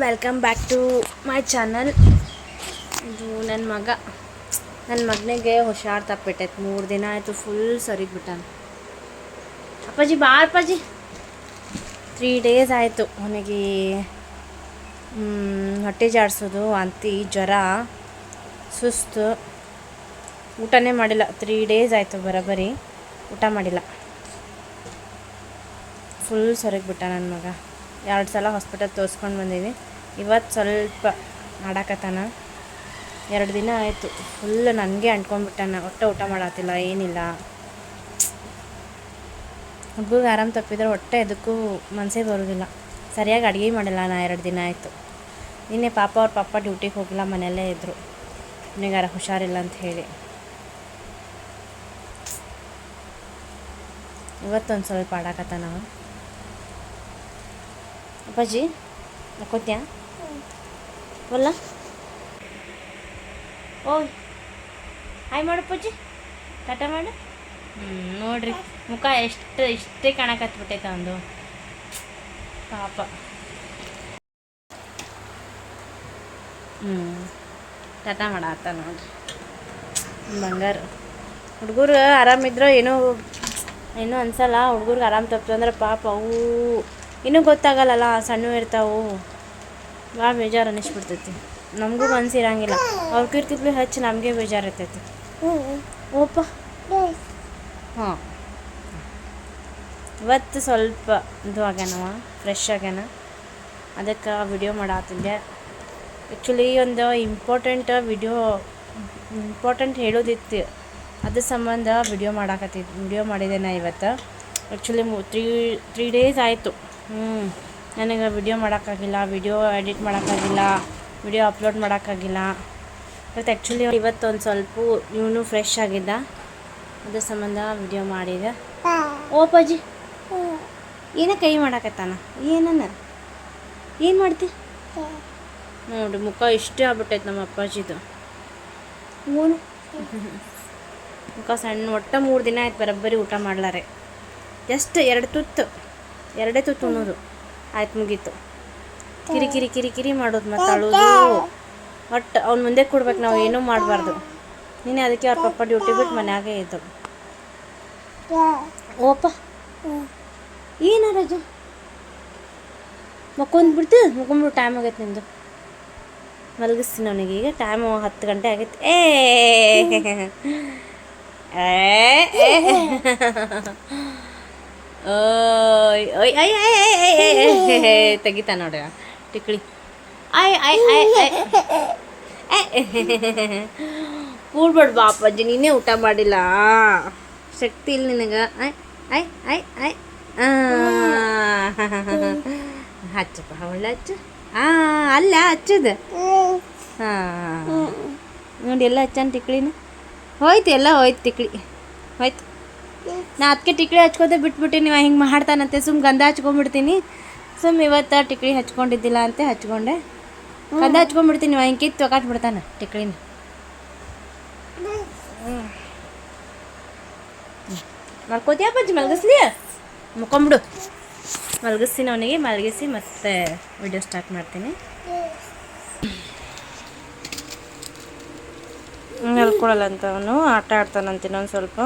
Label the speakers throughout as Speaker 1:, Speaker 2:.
Speaker 1: Welcome back to my channel. ಇದು ನನ್ನ ಮಗನಿಗೆ ಹುಷಾರು ತಪ್ಪಿಟ್ಟೈತೆ. 3 ದಿನ ಆಯಿತು, ಫುಲ್ ಸರಿಗ್ಬಿಟ್ಟಾನ. ಅಪ್ಪಾಜಿ ಬಾ ಅಪ್ಪಾಜಿ. 3 ಡೇಸ್ ಆಯಿತು ಅವನಿಗೆ ಹೊಟ್ಟೆ ಜಾಡಿಸೋದು, ವಾಂತಿ, ಜ್ವರ, ಸುಸ್ತು, ಊಟನೇ ಮಾಡಿಲ್ಲ. 3 ಡೇಸ್ ಆಯಿತು ಬರೋಬ್ಬರಿ ಊಟ ಮಾಡಿಲ್ಲ. ಫುಲ್ ಸರಿಗ್ಬಿಟ್ಟ ನನ್ನ ಮಗ. 2 ಸಲ ಹಾಸ್ಪಿಟಲ್ ತೋರಿಸ್ಕೊಂಡು ಬಂದೀವಿ. ಇವತ್ತು ಸ್ವಲ್ಪ ಮಾಡಾಕತ್ತಾನ. 2 ದಿನ ಆಯಿತು ಫುಲ್ ನನಗೆ ಅಂಟ್ಕೊಂಡ್ಬಿಟ್ಟಾನ. ಹೊಟ್ಟೆ ಊಟ ಮಾಡತ್ತಿಲ್ಲ, ಏನಿಲ್ಲ. ಹುಡುಗಗೆ ಆರಾಮ ತಪ್ಪಿದ್ರೆ ಹೊಟ್ಟೆ ಎದಕ್ಕೂ ಮನಸ್ಸೇ ಬರೋದಿಲ್ಲ. ಸರಿಯಾಗಿ ಅಡುಗೆ ಮಾಡಿಲ್ಲ ನಾ. 2 ದಿನ ಆಯಿತು. ನಿನ್ನೆ ಅವ್ರ ಪಾಪ ಡ್ಯೂಟಿಗೆ ಹೋಗಿಲ್ಲ, ಮನೆಯಲ್ಲೇ ಇದ್ದರು. ಅವನಿಗಾರ ಹುಷಾರಿಲ್ಲ ಅಂತ ಹೇಳಿ. ಇವತ್ತೊಂದು ಸ್ವಲ್ಪ ಆಡಾಕತ್ತಾನ. ಅಪ್ಪಾಜಿ ಹಾಕೋತ್ಯಾ ಒಲ್ಲ? ಓಯ್ ಹಾಯ್ ಮಾಡು ಅಪ್ಪಾಜಿ, ಟಾಟಾ ಮಾಡು. ನೋಡ್ರಿ ಮುಖ ಇಷ್ಟೇ ಕಾಣಕತ್ಬಿಟ್ಟೈತೆ ಒಂದು ಪಾಪ. ಟಾಟಾ ಮಾಡತ್ತ ನೋಡ್ರಿ ಬಂಗಾರ. ಹುಡುಗರು ಆರಾಮಿದ್ರು ಏನೂ ಅನ್ಸಲ್ಲ. ಹುಡುಗರಿಗೆ ಆರಾಮ ತಪ್ಪು ಅಂದ್ರೆ ಪಾಪ ಅವು ಇನ್ನೂ ಗೊತ್ತಾಗಲ್ಲಲ್ಲ, ಸಣ್ಣ ಇರ್ತಾವು. ಭಾಳ ಬೇಜಾರು ಅನ್ನಿಸ್ಬಿಡ್ತೈತಿ. ನಮಗೂ ಮನಸ್ಸಿರಂಗಿಲ್ಲ. ಅವ್ರ ಕಿರ್ಕಿದ್ವಿ ಹಚ್ಚಿ ನಮಗೆ ಬೇಜಾರು ಇರ್ತೈತಿ. ಓಪ ಹಾಂ, ಇವತ್ತು ಸ್ವಲ್ಪ ಇದು ಆಗ್ಯಾನವ, ಫ್ರೆಶ್ ಆಗ್ಯಾನ. ಅದಕ್ಕೆ ವಿಡಿಯೋ ಮಾಡತ್ತಿದ್ದೆ. ಆ್ಯಕ್ಚುಲಿ ಒಂದು ಇಂಪಾರ್ಟೆಂಟ್ ಹೇಳೋದಿತ್ತು, ಅದ್ರ ಸಂಬಂಧ ವಿಡಿಯೋ ಮಾಡಿದೆ ನಾ ಇವತ್ತು. ಆ್ಯಕ್ಚುಲಿ 3 ಡೇಸ್ ಆಯಿತು. ನನಗೆ ವಿಡಿಯೋ ಮಾಡೋಕ್ಕಾಗಿಲ್ಲ, ವಿಡಿಯೋ ಎಡಿಟ್ ಮಾಡೋಕ್ಕಾಗಿಲ್ಲ, ವಿಡಿಯೋ ಅಪ್ಲೋಡ್ ಮಾಡೋಕ್ಕಾಗಿಲ್ಲ. ಮತ್ತು ಆ್ಯಕ್ಚುಲಿ ಇವತ್ತೊಂದು ಸ್ವಲ್ಪ ಇವನು ಫ್ರೆಶ್ ಆಗಿದ್ದ, ಅದ್ರ ಸಂಬಂಧ ವಿಡಿಯೋ ಮಾಡಿದೆ. ಓ ಅಪ್ಪಾಜಿ ಏನೋ ಕೈ ಮಾಡಾಕತ್ತಾನ. ಏನು ಮಾಡ್ತಿ ನೋಡಿ, ಮುಖ ಇಷ್ಟೇ ಆಗ್ಬಿಟ್ಟೈತೆ ನಮ್ಮ ಅಪ್ಪಾಜಿದು. ಓನು ಮುಖ ಸಣ್ಣ. ಒಟ್ಟು 3 ದಿನ ಆಯ್ತು ಬರೋಬ್ಬರಿ ಊಟ ಮಾಡ್ಲಾರೆ. ಜಸ್ಟ್ 2 ತುತ್ತು ಉಣ್ಣೋದು ಆಯ್ತು, ಮುಗೀತು. ಕಿರಿ ಮಾಡೋದು, ಮತ್ತು ಅಳೋದು. ಒಟ್ಟು ಅವ್ನ ಮುಂದೆ ಕೊಡ್ಬೇಕು, ನಾವು ಏನೂ ಮಾಡಬಾರ್ದು. ನೀನೇ ಅದಕ್ಕೆ ಅವ್ರ ಪಪ್ಪ ಡ್ಯೂಟಿ ಬಿಟ್ಟು ಮನ್ಯಾಗೆ ಇದ್ದು. ಓಪ ಏನ ರಾಜು ಮುಕ್ಕೊಂಡ್ಬಿಟ್ಟು ಟೈಮ್ ಆಗೈತೆ ನಿಂದು. ಮಲಗಿಸ್ತೀನಿ ಅವನಿಗೆ. ಈಗ ಟೈಮು 10 ಗಂಟೆ ಆಗೈತೆ. ತೆಗಿತಾ ನೋಡ ಟಿಕ್ಳಿ. ಕೂಡ್ಬೇಡ ಬಾ ಅಪ್ಪಾಜಿ, ನೀನೇ ಊಟ ಮಾಡಿಲ್ಲ, ಶಕ್ತಿ ಇಲ್ಲ ನಿನಗೆ. ಹಚ್ಚಪ್ಪ, ಒಳ್ಳೆ ಹಚ್ಚು. ಅಲ್ಲ ಹಚ್ಚದು. ನೋಡಿ ಎಲ್ಲ ಹಚ್ಚಾನ ಟಿಕ್ಳಿನ. ಎಲ್ಲ ಹೋಯ್ತು ಟಿಕ್ಳಿ ಹೋಯ್ತು. ನಾ ಅದಕ್ಕೆ ಟಿಕ್ಳಿ ಹಚ್ಕೋದೆ ಬಿಟ್ಬಿಟ್ಟಿನಿ. ನೀವು ಹಿಂಗೆ ಮಾಡ್ತಾನಂತೆ ಗಂಧ ಹಚ್ಕೊಂಡ್ಬಿಡ್ತೀನಿ. ಇವತ್ತು ಟಿಕ್ಳಿ ಹಚ್ಕೊಂಡಿದ್ದಿಲ್ಲ ಅಂತ ಹಚ್ಕೊಂಡೆ. ಗಂಧ ಹಚ್ಕೊಂಡ್ಬಿಡ್ತೀನಿ. ಹಿಂಗೆ ಕಿತ್ತು ತೊಗೊಟ್ಬಿಡ್ತಾನೆ ಟಿಕ್ಳಿನ. ಮಲ್ಕೋತೀಯ ಅಪ್ಪಾಜಿ? ಮಲಗಿಸ್ಲಿ, ಮುಕ್ಕೊಂಬಿಡು. ಮಲಗಿಸ್ತೀನಿ ಅವನಿಗೆ. ಮಲಗಿಸಿ ಮತ್ತೆ ವಿಡಿಯೋ ಸ್ಟಾರ್ಟ್ ಮಾಡ್ತೀನಿ. ಹೇಳ್ಕೊಡಲ್ಲ ಅಂತ ಅವನು, ಆಟ ಆಡ್ತಾನಂತೀನಿ ಒಂದು ಸ್ವಲ್ಪ.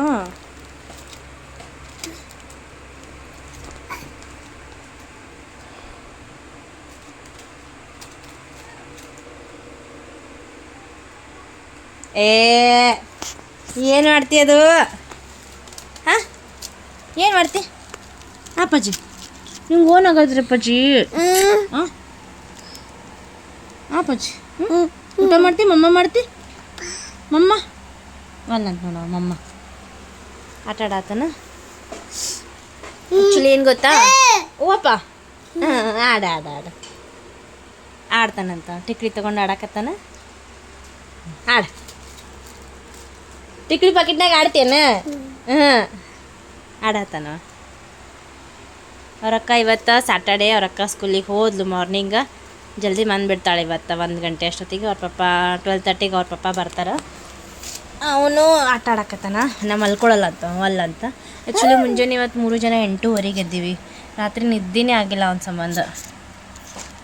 Speaker 1: ಏನು ಮಾಡ್ತಿ ಅದು? ಹಾಂ, ಏನು ಮಾಡ್ತಿ ಅಪ್ಪಾಜಿ? ನಿಮ್ಗೆ ಓನಾಗದ್ರಿ ಅಪ್ಪಾಜಿ? ಹಾಂ ಅಪ್ಪಾಜಿ, ಊಟ ಮಾಡ್ತಿ? ಮಮ್ಮ ಅಲ್ಲಂತ ನೋಡ, ಮಮ್ಮ ಆಟ ಆಡತ್ತಾನ. ಆ್ಯಕ್ಚುಲಿ ಏನು ಗೊತ್ತಾ? ಓಪ್ಪ ಆಡ್ತಾನಂತ. ಟಿಕ್ಲಿ ತೊಗೊಂಡು ಆಡಕತ್ತಾನ. ಟಿಕ್ಲಿ ಪಾಕೆಟ್ನಾಗ ಆಡ್ತೇನ? ಆಡತ್ತಾನ. ಅವರಕ್ಕ ಇವತ್ತು ಸ್ಯಾಟರ್ಡೇ. ಅವರಕ್ಕ ಸ್ಕೂಲಿಗೆ ಹೋದ್ಲು ಮಾರ್ನಿಂಗ. ಜಲ್ದಿ ಬಂದುಬಿಡ್ತಾಳೆ ಇವತ್ತು 1 ಗಂಟೆ ಅಷ್ಟೊತ್ತಿಗೆ. ಅವ್ರ ಪಪ್ಪ 12:30ಗೆ ಅವ್ರ ಪಪ್ಪ ಬರ್ತಾರೆ. ಅವನು ಆಟ ಆಡಕತ್ತಾನ. ನಾ ಮಲ್ಕೊಳ್ಳಲ್ಲ ಅಂತ. ಆ್ಯಕ್ಚುಲಿ ಮುಂಜಾನೆ ಇವತ್ತು 3 ಜನ 8:30ಗೆ ಎದ್ದೀವಿ. ರಾತ್ರಿ ನಿದ್ದೆನೇ ಆಗಿಲ್ಲ ಅವನ ಸಂಬಂಧ.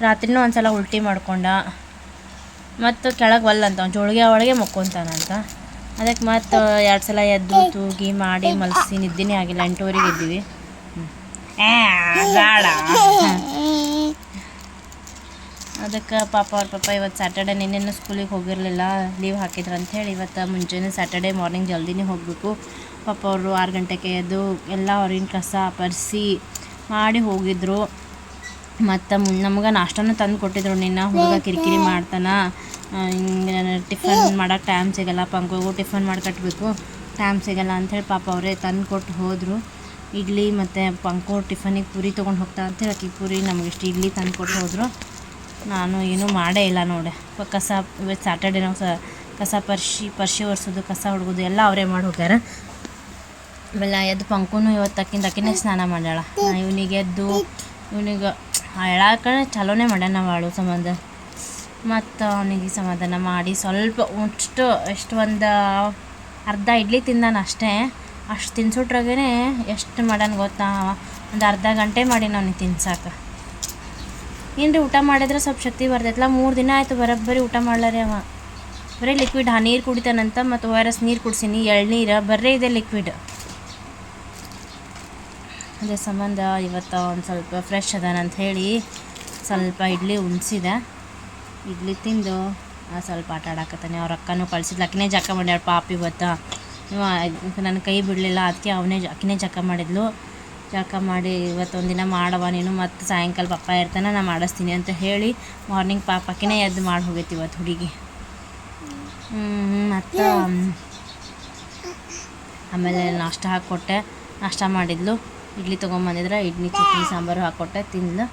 Speaker 1: ರಾತ್ರಿನೂ ಒಂದು ಸಲ ಉಲ್ಟಿ ಮಾಡ್ಕೊಂಡ, ಮತ್ತು ಕೆಳಗೆ ಒಲ್ಲಂತ ಜೋಳಿಗೆ ಒಳಗೆ ಮಕ್ಕೊಂತಾನಂತ. ಅದಕ್ಕೆ ಮತ್ತು 2 ಸಲ ಎದ್ದು ತೂಗಿ ಮಾಡಿ ಮಲಗಿಸಿ ನಿದ್ದೆನೇ ಆಗಿಲ್ಲ. 8:30ಗೆ ಎದ್ದೀವಿ. ಬೇಡ ಅದಕ್ಕೆ ಅವ್ರ ಪಾಪ ಇವತ್ತು ಸ್ಯಾಟರ್ಡೆ, ನಿನ್ನೆನೂ ಸ್ಕೂಲಿಗೆ ಹೋಗಿರಲಿಲ್ಲ, ಲೀವ್ ಹಾಕಿದ್ರು ಅಂಥೇಳಿ ಇವತ್ತು ಮುಂಜಾನೆ ಸ್ಯಾಟರ್ಡೆ ಮಾರ್ನಿಂಗ್ ಜಲ್ದಿನೇ ಹೋಗಬೇಕು. ಪಾಪ ಅವರು 6 ಗಂಟೆಗೆ ಎದ್ದು ಎಲ್ಲ ಹೊರಗಿನ ಕಸ ಪರಿಸಿ ಮಾಡಿ ಹೋಗಿದ್ರು. ಮತ್ತು ನಮ್ಗೆ ನಾಷ್ಟನೂ ತಂದು ಕೊಟ್ಟಿದ್ರು. ನಿನ್ನ ಹುಡುಗ ಕಿರಿಕಿರಿ ಮಾಡ್ತಾನೆ, ಹಿಂಗೆ ಟಿಫನ್ ಮಾಡೋಕ್ಕೆ ಟೈಮ್ ಸಿಗಲ್ಲ, ಪಂಕೋಗೂ ಟಿಫನ್ ಮಾಡಿ ಕಟ್ಟಬೇಕು, ಟೈಮ್ ಸಿಗಲ್ಲ ಅಂಥೇಳಿ ಪಾಪ ಅವರೇ ತಂದು ಕೊಟ್ಟು ಹೋದರು. ಇಡ್ಲಿ ಮತ್ತು ಪಂಕು ಟಿಫನಿಗೆ ಪೂರಿ ತೊಗೊಂಡು ಹೋಗ್ತಾ ಅಂತೇಳಿ ಅಕ್ಕಿ ಪೂರಿ ನಮಗಿಷ್ಟು ಇಡ್ಲಿ ತಂದು ಕೊಟ್ಟು ಹೋದರು. ನಾನು ಏನೂ ಮಾಡೇ ಇಲ್ಲ ನೋಡಿ. ಕಸ ಇವತ್ತು ಸ್ಯಾಟರ್ಡೇ ನಾವು ಕಸ ಪರಿಸಿ ಒರೆಸೋದು, ಕಸ ಹೊಡ್ಗೋದು ಎಲ್ಲ ಅವರೇ ಮಾಡಿ ಹೋಗ್ಯಾರ. ಆಮೇಲೆ ಎದ್ದು ಪಂಕುನು ಇವತ್ತು ಅಕ್ಕಿನೇ ಸ್ನಾನ ಮಾಡ್ಯಾಳ. ಇವನಿಗೆ ಹೇಳಕ್ಕೆ ಚಲೋನೇ ಮಾಡ್ಯಾನ ಬಾಳು ಸಂಬಂಧ. ಮತ್ತು ಅವನಿಗೆ ಸಮಾಧಾನ ಮಾಡಿ ಸ್ವಲ್ಪ ಎಷ್ಟು ಒಂದು ಅರ್ಧ ಇಡ್ಲಿ ತಿಂದಾನ ಅಷ್ಟೇ. ಅಷ್ಟು ತಿನ್ಸುಟ್ರಾಗೇ ಎಷ್ಟು ಮಾಡ್ಯಾನ ಗೊತ್ತಾ, ಒಂದು ಅರ್ಧ ಗಂಟೆ ಮಾಡಿ ಅವನಿಗೆ ತಿನ್ಸಾಕ. ಏನು ರೀ ಊಟ ಮಾಡಿದ್ರೆ ಸ್ವಲ್ಪ ಶಕ್ತಿ ಬರ್ತೈತಲ್ಲ. 3 ದಿನ ಆಯಿತು ಬರೋಬ್ಬರಿ ಊಟ ಮಾಡ್ಲಾರಿ ಅವ. ಬರೀ ಲಿಕ್ವಿಡ್ ನೀರು ಕುಡಿತಾನಂತ, ಮತ್ತು ORS ನೀರು ಕುಡ್ಸೀನಿ, ಎಳ್ನೀರು ಬರೀ ಇದೆ ಲಿಕ್ವಿಡ್. ಅದೇ ಸಂಬಂಧ ಇವತ್ತು ಒಂದು ಸ್ವಲ್ಪ ಫ್ರೆಶ್ ಅದಾನಂತ ಹೇಳಿ ಸ್ವಲ್ಪ ಇಡ್ಲಿ ಉಣ್ಸಿದೆ. ಇಡ್ಲಿ ತಿಂದು ಸ್ವಲ್ಪ ಆಟ ಆಡಕತ್ತಾನೆ. ಅವ್ರ ಅಕ್ಕನೂ ಕಳಿಸಿದ್ಲು, ಅಕ್ಕಿನೇ ಜಕ್ಕ ಮಾಡ್ಯಾಳ ಪಾಪ ಇವತ್ತು. ನನ್ನ ಕೈ ಬಿಡಲಿಲ್ಲ, ಅದಕ್ಕೆ ಅಕ್ಕಿನೇ ಜಕ್ಕ ಮಾಡಿದ್ಲು. ಜಳಕ ಮಾಡಿ ಇವತ್ತು ಒಂದಿನ ಮಾಡವ ನೀನು, ಮತ್ತು ಸಾಯಂಕಾಲ ಪಪ್ಪ ಇರ್ತಾನೆ, ನಾನು ಮಾಡಿಸ್ತೀನಿ ಅಂತ ಹೇಳಿ ಮಾರ್ನಿಂಗ್ ಪಾಪಕ್ಕಿನೇ ಎದ್ದು ಮಾಡಿ ಹೋಗೈತಿ ಇವತ್ತು ಹುಡುಗಿ. ಮತ್ತು ಆಮೇಲೆ ನಾಷ್ಟ ಹಾಕ್ಕೊಟ್ಟೆ, ನಾಷ್ಟ ಮಾಡಿದ್ಲು. ಇಡ್ಲಿ ತೊಗೊಂಬಂದಿದ್ರೆ ಇಡ್ಲಿ ಚಟ್ನಿ ಸಾಂಬಾರು ಹಾಕ್ಕೊಟ್ಟೆ, ತಿಂದು.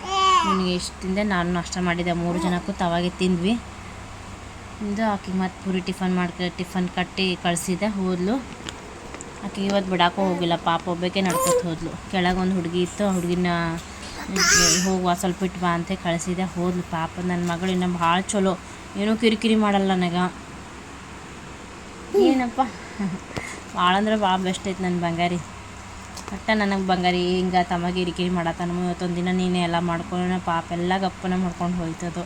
Speaker 1: ನಿನಗೆ ಇಷ್ಟು ತಿಂದೆ, ನಾನು ನಾಷ್ಟ ಮಾಡಿದ್ದೆ. 3 ಜನಕ್ಕೂ ತವಾಗೆ ತಿಂದ್ವಿ. ತಿಂದು ಆಕೆಗೆ ಮತ್ತು ಪೂರಿ ಟಿಫನ್ ಕಟ್ಟಿ ಕಳಿಸಿದೆ, ಹೋದ್ಲು. ಆಕೆಗೆ ಇವತ್ತು ಬಿಡಾಕೋ ಹೋಗಿಲ್ಲ ಪಾಪ, ಒಬ್ಬಕ್ಕೆ ನಡ್ಕೊತ ಹೋದ್ಲು. ಕೆಳಗೊಂದು ಹುಡುಗಿ ಇತ್ತು, ಆ ಹುಡುಗಿನ ಹೋಗುವ ಸ್ವಲ್ಪ ಬಿಟ್ಟು ಬಾ ಅಂತ ಕಳಿಸಿದೆ, ಹೋದ್ಲು ಪಾಪ. ನನ್ನ ಮಗಳು ಇನ್ನೂ ಭಾಳ ಚಲೋ, ಏನೂ ಕಿರಿಕಿರಿ ಮಾಡಲ್ಲ ನನಗೆ. ಏನಪ್ಪ ಭಾಳ ಅಂದ್ರೆ ಭಾಳ ಬೆಸ್ಟ್ ಐತೆ ನನ್ನ ಬಂಗಾರಿ. ಒಟ್ಟು ನನಗೆ ಬಂಗಾರಿ ಹಿಂಗೆ ತಮಗೆ ಕಿರಿಕಿರಿ ಮಾಡತ್ತಾನ. ಇವತ್ತೊಂದು ದಿನ ನೀನೇ ಎಲ್ಲ ಮಾಡ್ಕೊಳ್ಳೋಣ ಪಾಪ, ಎಲ್ಲ ಗಪ್ಪನ ಮಾಡ್ಕೊಂಡು ಹೋಯ್ತದು.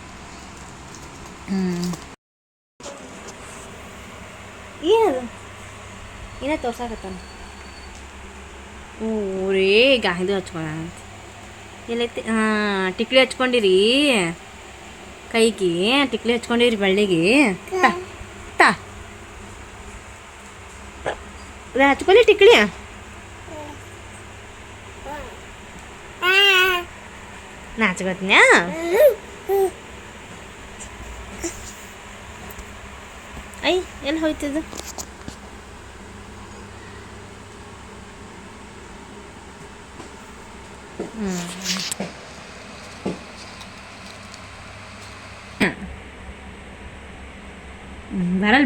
Speaker 1: ಏನದು ಏನೇ ತೋರ್ಸಾಕತ್ತಾನ? ಊರೇ ಈಗ ಇದು ಹಚ್ಕೊಳ್ಳೋಣ ಅಂತ ಎಲ್ಲೈತಿ. ಟಿಕ್ಲಿ ಹಚ್ಕೊಂಡಿರಿ ಕೈಗೆ, ಟಿಕ್ಲಿ ಹಚ್ಕೊಂಡಿರಿ ಬೆಳ್ಳಿಗೆ. ಹಚ್ಕೊಳ್ಳಿ ಟಿಕ್ಲಿ. ನಾ ಹಚ್ಕೋತೀನ. ಐ ಎಲ್ಲಿ ಹೋಯ್ತದು?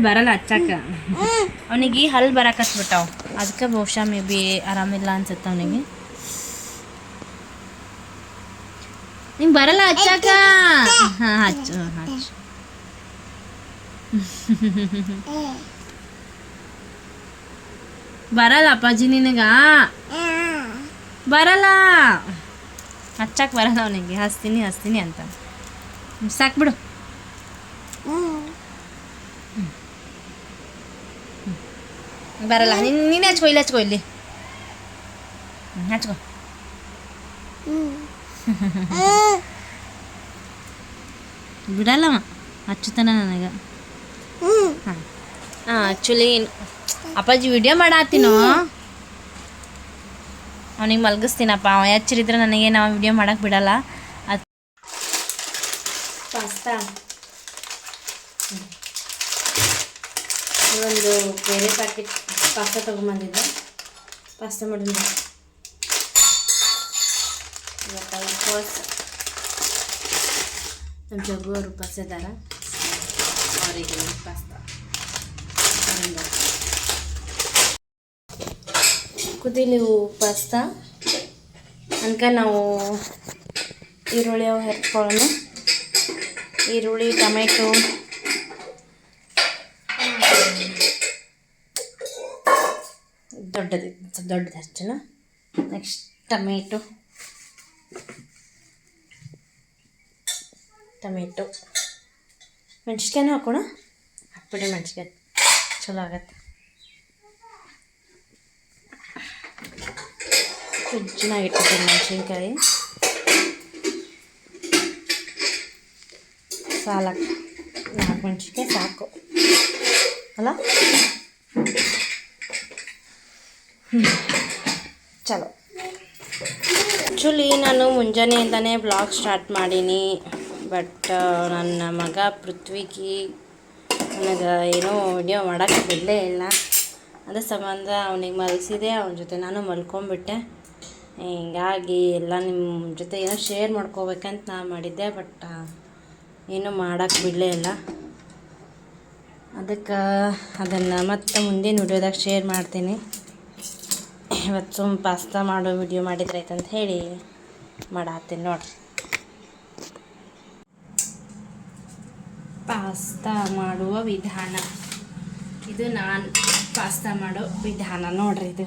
Speaker 1: ಬರಲ್ಲ ಹಚ್ಚಾಕ. ಅವನಿಗೆ ಹಲ್ಲು ಬರಾಕತ್ಬಿಟ್ಟಾವ, ಅದಕ್ಕೆ ಬಹುಶಃ ಮೇ ಬಿ ಆರಾಮಿಲ್ಲ ಅನ್ಸುತ್ತೆ ಅವನಿಗೆ. ನಿಂಗೆ ಬರಲ್ಲ ಹಚ್ಚಾಕ? ಹಾಂ ಹಚ್ಚು ಹಚ್ಚು. ಬರಲ್ಲ ಅಪ್ಪಾಜಿ ನಿನಗ? ಬರಲ್ಲ ಹಚ್ಚಕ್ಕೆ ಬರಲ್ಲ ಅವನಿಗೆ. ಹಚ್ತೀನಿ ಅಂತ ಸಾಕ್ಬಿಡು. ಬರಲ್ಲ. ನೀನು ಹಚ್ಕೊ ಇಲ್ಲಿ ಹಚ್ಕೊ. ಬಿಡಲ್ಲವ, ಹಚ್ಚುತ್ತಾನ ನನಗೆ. ಹಾಂ ಆ್ಯಕ್ಚುಲಿ ಅಪ್ಪಾಜಿ ವಿಡಿಯೋ ಮಾಡತ್ತೀನೋ, ಅವನಿಗೆ ಮಲಗಿಸ್ತೀನಪ್ಪ. ಅವ ಎಚ್ಚರಿದ್ರೆ ನನಗೆ ನಾವು ವಿಡಿಯೋ ಮಾಡೋಕ್ಕೆ ಬಿಡಲ್ಲ. ಅದು ಪಾಸ್ತಾ ಒಂದು ಬೇರೆ ಪ್ಯಾಕೆಟ್ ಪಾಸ್ತಾ ತೊಗೊಂಬಂದಿದ್ದೆ. ಪಾಸ್ತಾ ಮಾಡಿದ್ದೆ ಇವತ್ತು ಉಪವಾಸ. ನಮ್ಮ ಜಗ್ಗು ಅವರು ಉಪವಾಸ ಇದ್ದಾರ, ಅವರಿಗೆ ಪಾಸ್ತಾ ಕುದಿಲಿ ಪಾಸ್ತಾ ಅನ್ಕ ನಾವು ಈರುಳ್ಳಿ ಅವು ಹೆರ್ಕೊಳ್ಳೋಣ. ಈರುಳ್ಳಿ, ಟೊಮೆಟೊ, ದೊಡ್ಡದು ಹಚ್ಚೋಣ. ನೆಕ್ಸ್ಟ್ ಟೊಮೆಟೊ, ಟೊಮೆಟೊ, ಮೆಣ್ಸಿನ್ಕಾಯಿನೂ ಹಾಕೋಣ. ಹಾಕ್ಬಿಡ್ರಿ ಮೆಣ್ಸಿನ್ಕಾಯಿ, ಚಲೋ ಆಗತ್ತೆ. ಫ್ರಿಜ್ನಾಗ ಇಟ್ಟಿದ್ದೀನಿ ಮೆಣ್ಸಿನ್ಕಾಯಿ. ಸಾಲಕ್ಕೆ 4 ಮೆಣ್ಸಿನ್ಕಾಯಿ ಸಾಕು ಅಲ್ಲ. ಚಲೋ. ಆ್ಯಕ್ಚುಲಿ ನಾನು ಮುಂಜಾನೆಯಿಂದನೇ ಬ್ಲಾಗ್ ಸ್ಟಾರ್ಟ್ ಮಾಡೀನಿ. ಬಟ್ ನನ್ನ ಮಗ ಪೃಥ್ವಿಗೆ ನನಗೆ ಏನೋ ವಿಡಿಯೋ ಮಾಡೋಕ್ಕೆ ಬಿಡಲೇ ಇಲ್ಲ. ಅದ್ರ ಸಂಬಂಧ ಅವನಿಗೆ ಮಲಗಿಸಿದೆ, ಅವನ ಜೊತೆ ನಾನು ಮಲ್ಕೊಂಬಿಟ್ಟೆ. ಹೀಗಾಗಿ ಎಲ್ಲ ನಿಮ್ಮ ಜೊತೆ ಏನೋ ಶೇರ್ ಮಾಡ್ಕೋಬೇಕಂತ ನಾನು ಮಾಡಿದ್ದೆ. ಬಟ್ ಏನೂ ಮಾಡೋಕ್ಕೆ ಬಿಡಲೇ ಇಲ್ಲ. ಅದಕ್ಕೆ ಅದನ್ನು ಮತ್ತೆ ಮುಂದಿನ ವಿಡಿಯೋದಾಗ ಶೇರ್ ಮಾಡ್ತೀನಿ. ಇವತ್ತು ಪಾಸ್ತಾ ಮಾಡೋ ವಿಡಿಯೋ ಮಾಡಿದ್ರಾಯ್ತಂತ ಹೇಳಿ ಮಾಡತ್ತೀನಿ ನೋಡಿರಿ. ಪಾಸ್ತಾ ಮಾಡುವ ವಿಧಾನ ಇದು. ನಾನು ಪಾಸ್ತಾ ಮಾಡೋ ವಿಧಾನ ನೋಡ್ರಿ. ಇದು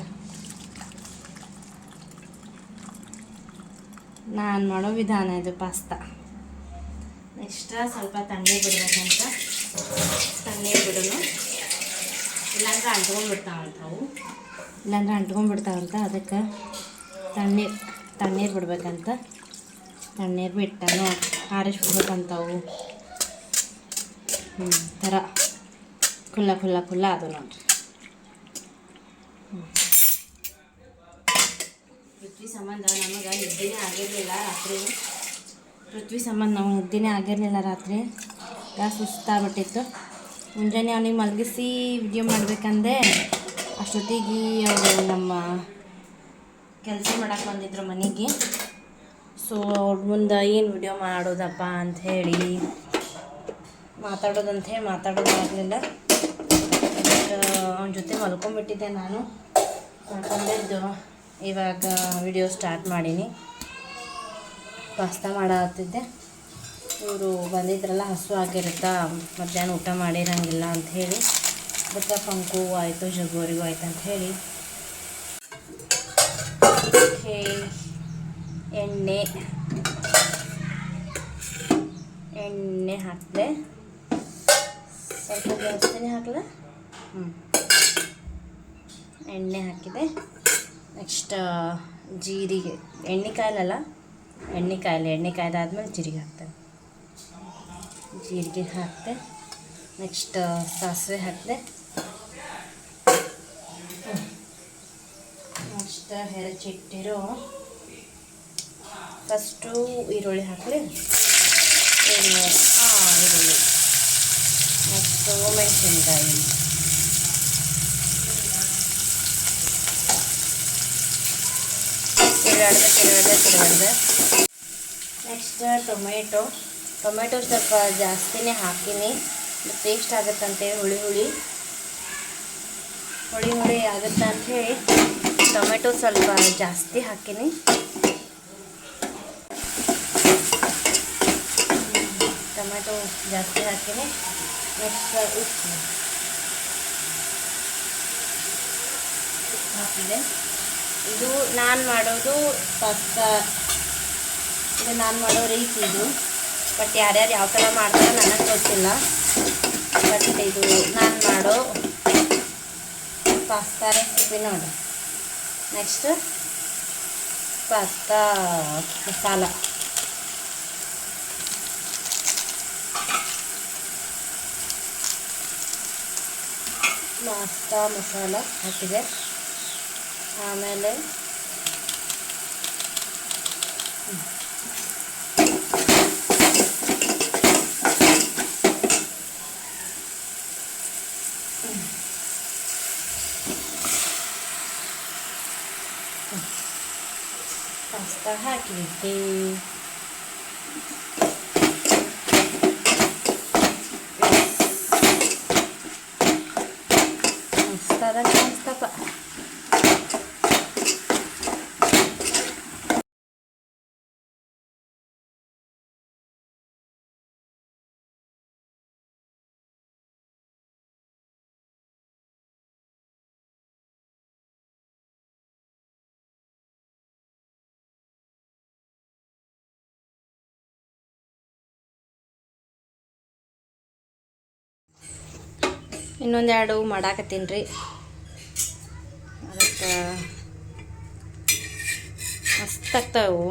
Speaker 1: ನಾನು ಮಾಡೋ ವಿಧಾನ ಇದು ಪಾಸ್ತಾ. ನೆಕ್ಸ್ಟ್ ಸ್ವಲ್ಪ ತಣ್ಣೀರು ಬಿಡ್ಬೇಕಂತ. ತಣ್ಣೀರು ಬಿಡೋನು, ಇಲ್ಲಾಂದ್ರೆ ಅಂಟ್ಕೊಂಡ್ಬಿಡ್ತಾವಂತ. ಅದಕ್ಕೆ ತಣ್ಣೀರು ಬಿಡ್ಬೇಕಂತ. ತಣ್ಣೀರು ಬಿಟ್ಟ ನೋಡಿ ಆರಿಸ್ಬಿಡ್ಬೇಕಂತವು. ಥರ ಖುಲ್ಲ ಅದು ನೋಡ್ರಿ. ಪೃಥ್ವಿ ಸಂಬಂಧ ನಮಗೆ ನಿದ್ದೆನೇ ಆಗಿರಲಿಲ್ಲ ರಾತ್ರಿ. ರಾತ್ರಿ ಸುಸ್ತಾಗ್ಬಿಟ್ಟಿತ್ತು. ಮುಂಜಾನೆ ಅವನಿಗೆ ಮಲಗಿಸಿ ವಿಡಿಯೋ ಮಾಡಬೇಕಂದೆ. ಅಷ್ಟೊತ್ತಿಗೆ ಅವರು ನಮ್ಮ ಕೆಲಸ ಮಾಡಕ್ಕೆ ಬಂದಿದ್ರು ಮನೆಗೆ. ಸೊ ಅವ್ರ ಮುಂದೆ ಏನು ವಿಡಿಯೋ ಮಾಡೋದಪ್ಪ ಅಂಥೇಳಿ ಮಾತಾಡೋದಾಗಲಿಲ್ಲ. ಅವನ ಜೊತೆ ಮಲ್ಕೊಂಡ್ಬಿಟ್ಟಿದ್ದೆ ನಾನು. ಮಲ್ಕೊಂಡಿದ್ದು ಇವಾಗ ವಿಡಿಯೋ ಸ್ಟಾರ್ಟ್ ಮಾಡೀನಿ. ಪಾಸ್ತಾ ಮಾಡತ್ತಿದ್ದೆ. ಇವರು ಬಂದಿದ್ರಲ್ಲ, ಹಸು ಆಗಿರುತ್ತಾ, ಮಧ್ಯಾಹ್ನ ಊಟ ಮಾಡಿರಂಗಿಲ್ಲ ಅಂಥೇಳಿ. ಅದಕ್ಕೆ ಪಂಕು ಆಯಿತು, ಜಗೋರಿಗೂ ಆಯ್ತು ಅಂಥೇಳಿ ಎಣ್ಣೆ ಹಾಕಿದೆ. ಸ್ವಲ್ಪ ಜಾಸ್ತಿನೇ ಹಾಕಲ. ಎಣ್ಣೆ ಹಾಕಿದೆ. ನೆಕ್ಸ್ಟ್ ಜೀರಿಗೆ, ಎಣ್ಣೆ ಕಾಯ್ದಾದ್ಮೇಲೆ ಜೀರಿಗೆ ಹಾಕ್ತೇನೆ. ಜೀರಿಗೆ ಹಾಕಿದೆ. ನೆಕ್ಸ್ಟ್ ಸಾಸಿವೆ ಹಾಕಿದೆ. ನೆಕ್ಸ್ಟ್ ಹೆಚ್ಚಿಟ್ಟಿರೋ ಫಸ್ಟು ಈರುಳ್ಳಿ ಹಾಕಲಿ. ಈರುಳ್ಳಿ. ನೆಕ್ಸ್ಟು ಮೆಣಸಿನ್ಕಾಯಿ. ತಿರುಗಡೆ. ನೆಕ್ಸ್ಟ್ ಟೊಮೆಟೊ ಸ್ವಲ್ಪ ಜಾಸ್ತಿನೇ ಹಾಕಿನಿ. ಟೇಸ್ಟ್ ಆಗುತ್ತಂತೆ. ಹುಳಿ ಆಗುತ್ತೆ ಅಂಥೇಳಿ ಟೊಮೆಟೊ ಸ್ವಲ್ಪ ಜಾಸ್ತಿ ಹಾಕಿನಿ. ನೆಕ್ಸ್ಟ್ ಉಪ್ಪು ಹಾಕಿದೆ. ಇದು ನಾನು ಮಾಡೋದು ಪಾಸ್ತಾ. ಇದು ನಾನು ಮಾಡೋ ರೀತಿ ಇದು. ಬಟ್ ಯಾರ್ಯಾರು ಯಾವ ಥರ ಮಾಡ್ತಾರೆ ನನಗೆ ಗೊತ್ತಿಲ್ಲ. ಬಟ್ ಇದು ನಾನು ಮಾಡೋ ಪಾಸ್ತಾ ರೆಸಿಪಿ ನೋಡಿ. Next pasta masala. ಹಾಕಿದೆ. ಆಮೇಲೆ ಪಾಸ್ತಾ ಹಾಕಿಬಿಟ್ಟೆ. ಮಸ್ತಾದ. ಇನ್ನೊಂದೆರಡು ಮಾಡಾಕತ್ತೀನಿ ರೀ. ಅದಕ್ಕೆ ಮಸ್ತ್ ಆಗ್ತಾವು.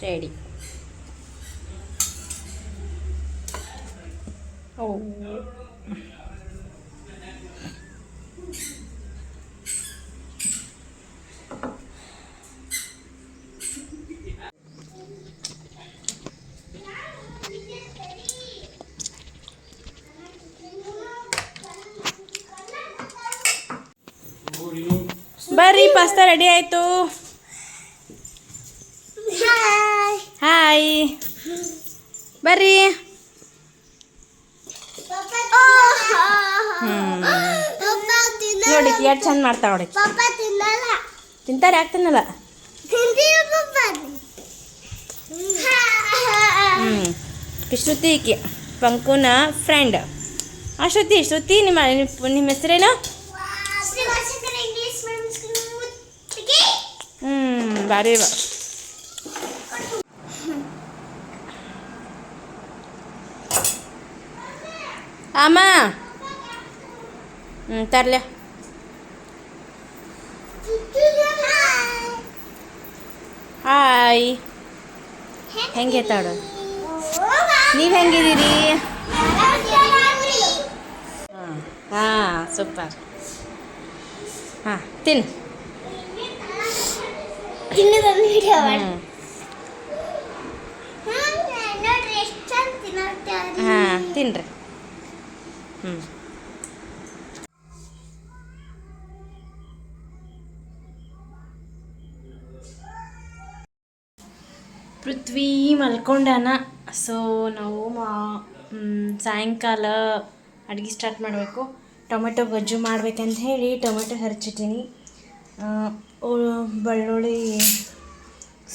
Speaker 1: ರೆಡಿ. ಓ ಬರ್ರಿ, ಪಾಸ್ತಾ ರೆಡಿ ಆಯಿತು. ಹಾಯ್, ಬರ್ರಿ. ನೋಡಿ ಎಷ್ಟು ಚಂದ ಮಾಡ್ತಾ ನೋಡಿ. ತಿಂತಾರೆ, ಯಾಕೆ ತಿನ್ನಲ್ಲ? ಶ್ರುತಿ ಈಕೆ ಪಂಕುನ ಫ್ರೆಂಡ್. ಶ್ರುತಿ ನಿಮ್ಮ ಹೆಸರೇನು? ಬಾರಿ ಬಾ. ಅಮ್ಮ ತರ್ಲೆ. ಹಾಯ್, ಹೆಂಗೆ ತಾಡು? ನೀವು ಹೆಂಗಿದ್ದೀರಿ? ಹಾಂ ಸೂಪರ್. ಹಾಂ ತಿನ್ನು. ಹಾಂ ತಿನ್ರಿ. ಪೃಥ್ವಿ ಮಲ್ಕೊಂಡಾನ. ಸೊ ನಾವು ಸಾಯಂಕಾಲ ಅಡುಗೆ ಸ್ಟಾರ್ಟ್ ಮಾಡಬೇಕು. ಟೊಮೆಟೊ ಗೊಜ್ಜು ಮಾಡ್ಬೇಕಂತ ಹೇಳಿ ಟೊಮೆಟೊ ಹರ್ಚಿಟ್ಟಿನಿ. ಬೆಳ್ಳುಳ್ಳಿ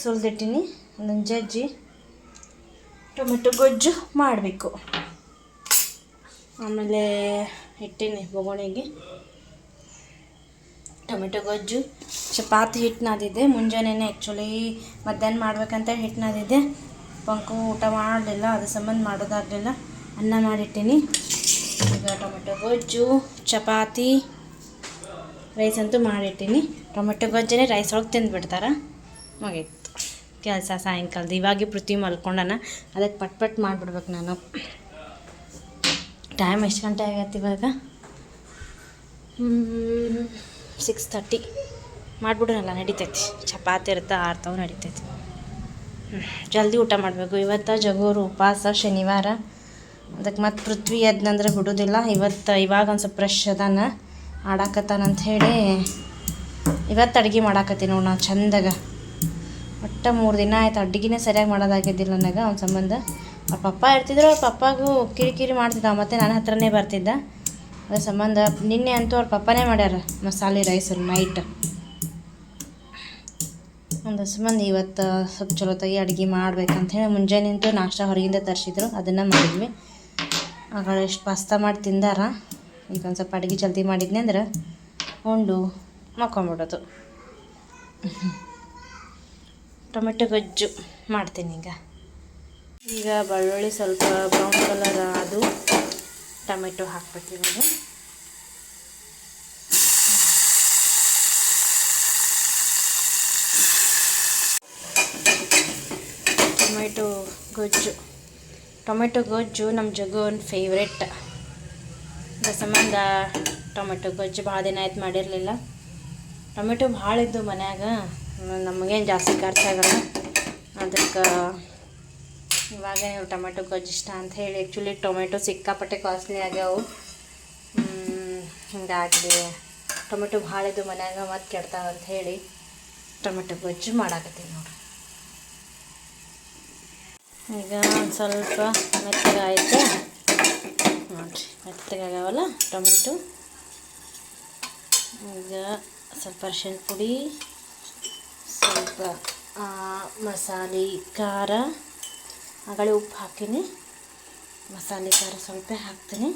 Speaker 1: ಸುಲಿದಿಟ್ಟಿನಿ. ಒಂದೊಂದು ಜಜ್ಜಿ ಟೊಮೆಟೊ ಗೊಜ್ಜು ಮಾಡಬೇಕು. ಆಮೇಲೆ ಇಟ್ಟಿನಿ ಬೊಗಣಿಗೆ ಟೊಮೆಟೊ ಗೊಜ್ಜು. ಚಪಾತಿ ಹಿಟ್ಟು ನಾದಿದ್ದೆ ಮುಂಜಾನೆನೇ. ಆ್ಯಕ್ಚುಲಿ ಮಧ್ಯಾಹ್ನ ಮಾಡ್ಬೇಕಂತ ಹಿಟ್ಟು ನಾದಿದ್ದೆ. ಪಂಕು ಊಟ ಮಾಡಲಿಲ್ಲ, ಅದ್ರ ಸಂಬಂಧ ಮಾಡೋದಾಗಲಿಲ್ಲ. ಅನ್ನ ಮಾಡಿಟ್ಟಿನಿ. ಈಗ ಟೊಮೆಟೊ ಗೊಜ್ಜು, ಚಪಾತಿ, ರೈಸ್ ಅಂತೂ ಮಾಡಿಟ್ಟಿನಿ. ಟೊಮೆಟೊ ಗೊಜ್ಜನೇ ರೈಸ್ ಒಳಗೆ ತಿಂದುಬಿಡ್ತಾರೆ. ಮುಗೀತು ಕೆಲಸ ಸಾಯಂಕಾಲದ. ಇವಾಗೆ ಪೃಥ್ವಿ ಮಲ್ಕೊಂಡನ, ಅದಕ್ಕೆ ಪಟ್ ಮಾಡಿಬಿಡ್ಬೇಕು ನಾನು. ಟೈಮ್ ಎಷ್ಟು ಗಂಟೆ ಆಗೈತೆ ಇವಾಗ? 6:30. ಮಾಡಿಬಿಡ್ರಲ್ಲ, ನಡಿತೈತಿ. ಚಪಾತಿ ಇರುತ್ತೆ, ಆರ್ತಾವು, ನಡಿತೈತಿ. ಜಲ್ದಿ ಊಟ ಮಾಡಬೇಕು. ಇವತ್ತು ಜಗೋರು ಉಪವಾಸ, ಶನಿವಾರ. ಅದಕ್ಕೆ ಮತ್ತೆ ಪೃಥ್ವಿ ಎದ್ನಂದ್ರೆ ಬಿಡೋದಿಲ್ಲ. ಇವಾಗ ಒಂದು ಸ್ವಲ್ಪ ಫ್ರೆಶ್ ಅದಾನ, ಆಡಾಕತ್ತಾನಂತ ಹೇಳಿ ಇವತ್ತು ಅಡುಗೆ ಮಾಡಾಕತ್ತೀನಿ ನೋಡಿ ನಾನು ಚಂದಾಗ. ಒಟ್ಟು 3 ದಿನ ಆಯ್ತು ಅಡುಗೆನೇ ಸರಿಯಾಗಿ ಮಾಡೋದಾಗಿದ್ದಿಲ್ಲ ನನಗೆ. ಅವ್ನ ಸಂಬಂಧ ಅವ್ರ ಪಪ್ಪ ಇರ್ತಿದ್ರು, ಅವ್ರ ಪಪ್ಪಾಗೂ ಕಿರಿಕಿರಿ ಮಾಡ್ತಿದ್ದ, ಮತ್ತು ನನ್ನ ಹತ್ರನೇ ಬರ್ತಿದ್ದ. ಅದ್ರ ಸಂಬಂಧ ನಿನ್ನೆ ಅಂತೂ ಅವ್ರ ಪಪ್ಪನೇ ಮಾಡ್ಯಾರ ಮಸಾಲೆ ರೈಸ್ ನೈಟ್. ಅದ್ರ ಸಂಬಂಧ ಇವತ್ತು ಸ್ವಲ್ಪ ಚಲೋತ್ತಾಗಿ ಅಡುಗೆ ಮಾಡ್ಬೇಕಂತ ಹೇಳಿ ಮುಂಜಾನೆ ಅಂತೂ ನಾಷ್ಟ ಹೊರಗಿಂದ ತರಿಸಿದ್ರು, ಅದನ್ನು ಮಾಡಿದ್ವಿ. ಆಗ ಎಷ್ಟು ಪಾಸ್ತಾ ಮಾಡಿ ತಿಂದಾರ. ಈಗ ಒಂದು ಸ್ವಲ್ಪ ಅಡುಗೆ ಜಲ್ದಿ ಮಾಡಿದ್ನಿ ಅಂದ್ರೆ ಉಂಡು ಮಕ್ಕೊಂಬಿಡೋದು. ಟೊಮೆಟೊ ಗೊಜ್ಜು ಮಾಡ್ತೀನಿ ಈಗ ಬೆಳ್ಳುಳ್ಳಿ ಸ್ವಲ್ಪ ಬ್ರೌನ್ ಕಲರ್ ಅದು ಟೊಮೆಟೊ ಹಾಕ್ಬೇಕು. ಇವಾಗ ಟೊಮೆಟೊ ಗೊಜ್ಜು ನಮ್ಮ ಜಗ್ಗು ಫೇವ್ರೆಟ್. ಅದ್ರ ಸಂಬಂಧ ಟೊಮೆಟೊ ಗೊಜ್ಜು ಭಾಳ ದಿನ ಆಯ್ತು ಮಾಡಿರಲಿಲ್ಲ. ಟೊಮೆಟೊ ಭಾಳ ಇದ್ದು ಮನ್ಯಾಗ, ನಮಗೇನು ಜಾಸ್ತಿ ಖರ್ಚಾಗಲ್ಲ. ಅದಕ್ಕೆ ಇವಾಗ ನೀವು ಟೊಮೆಟೊ ಗೊಜ್ಜು ಇಷ್ಟ ಅಂತ ಹೇಳಿ. ಆ್ಯಕ್ಚುಲಿ ಟೊಮೆಟೊ ಸಿಕ್ಕಾಪಟ್ಟೆ ಕಾಸ್ಟ್ಲಿ ಆಗ್ಯಾವು. ಹಿಂಗಾಗಿ ಟೊಮೆಟೊ ಭಾಳ ಇದ್ದು ಮನ್ಯಾಗ ಮತ್ತೆ ಕೆಡ್ತಾವ ಅಂತ ಹೇಳಿ ಟೊಮೆಟೊ ಗೊಜ್ಜು ಮಾಡಾಕತ್ತೀನಿ ನೋಡ್ರಿ. ಈಗ ಒಂದು ಸ್ವಲ್ಪ ಮೆತ್ತಗಾಯ್ತು ನೋಡಿರಿ, ಮೆತ್ತಗಾಗವಲ್ಲ ಟೊಮೆಟೊ. ಈಗ ಸ್ವಲ್ಪ ಅರಿಶಿಣ ಪುಡಿ, ಸ್ವಲ್ಪ ಮಸಾಲೆ ಖಾರ ಆಗಲೇ ಉಪ್ಪು ಹಾಕೀನಿ. ಮಸಾಲೆ ಖಾರ ಸ್ವಲ್ಪ ಹಾಕ್ತೀನಿ.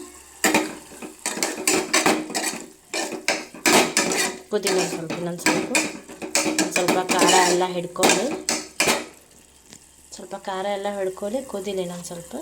Speaker 1: ಕುದಿಲಿ ಇನ್ನೊಂದು ಸ್ವಲ್ಪ ಖಾರ ಎಲ್ಲ ಹಿಡ್ಕೊಳ್ಳಿ. ಕುದಿಲಿ ಇನ್ನೊಂದು ಸ್ವಲ್ಪ.